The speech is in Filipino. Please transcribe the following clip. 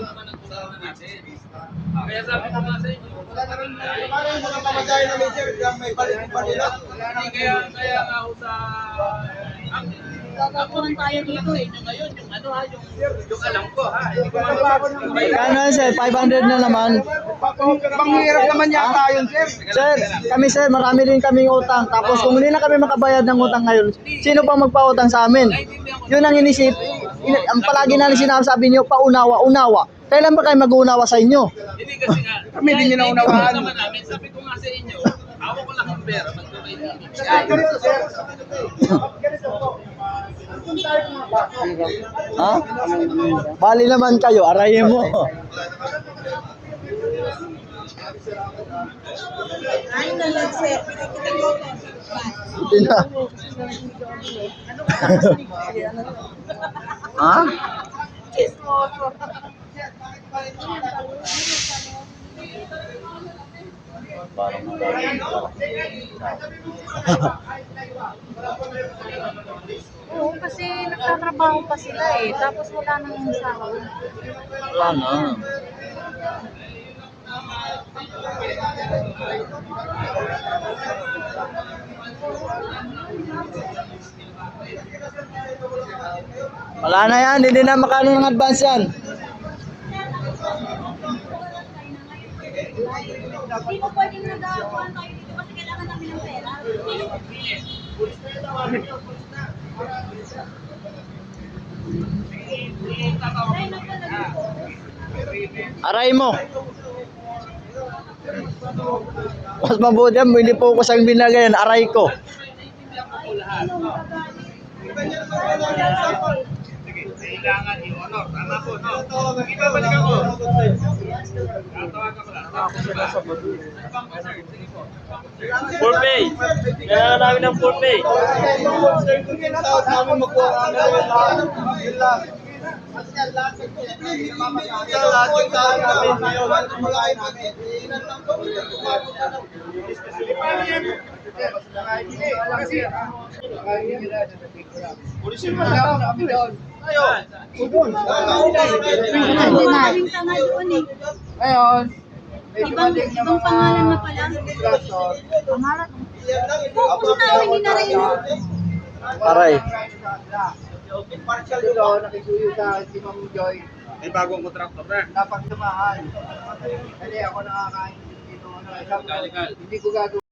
naman ang usapan natin. Kaya sabi ko nga sa inyo, Mga pamagay namin sir, may balik pa nila. kaya nga ako sa... Gagawin tayo dito sa inyo ngayon, yung ano ha, yung alam ko ha. Hindi ko Kano sir, 500 na naman. Panghirap naman yata yun sir. Sir, kami sir, marami rin kaming utang. Tapos kung hindi na kami makabayad ng utang ngayon, sino pa magpautang sa amin? Yun ang inisip. Ang palagi na sinasabi niyo, paunawa, unawa. Kailan ba kayo mag-uunawa sa inyo? Hindi kasi nga, Kami din yung naunawaan. naman namin, sabi ko nga sa inyo, hawak ko lang ang pera, magkakainin. Ganito sir. Ha? Bali naman kayo, arayin mo. Ay, nalang sir. Pinakita mo ko. Hindi na. Ha? Chismoso. Oo, kasi nagtatrabaho pa sila eh. Tapos wala nang sahod. Wala na. Wala na yan, hindi na makano ng advance yan. Hindi mo pwedeng nag-aakuan tayo dito kasi kailangan namin ng pera. Aray mo. Mas mabuti yan, hindi po ko sang binagayan, aray ko. Kailangan i-honor. Tama po, no? Ibabalik ako. Tatawagan ko lang. Full pay. Kailangan namin ng full pay. Tawag namin magkuha kami ng lahat. Yun lang. Lahat yung tawag namin ngayon. Malaki namin. Ilan lang po. Pulisin mo lang kami doon. Ayun. Maraming tanga doon eh. Ngayon, Ibang pangalan na pala. Pangalan? Kung namin din na rin. Aray. Partial doon, nakisuyo sa si Ma'am Joy. May bagong kontraktor na. Dapat tumahan. Kasi ako nakakain dito. Legal. Hindi ko gagawin.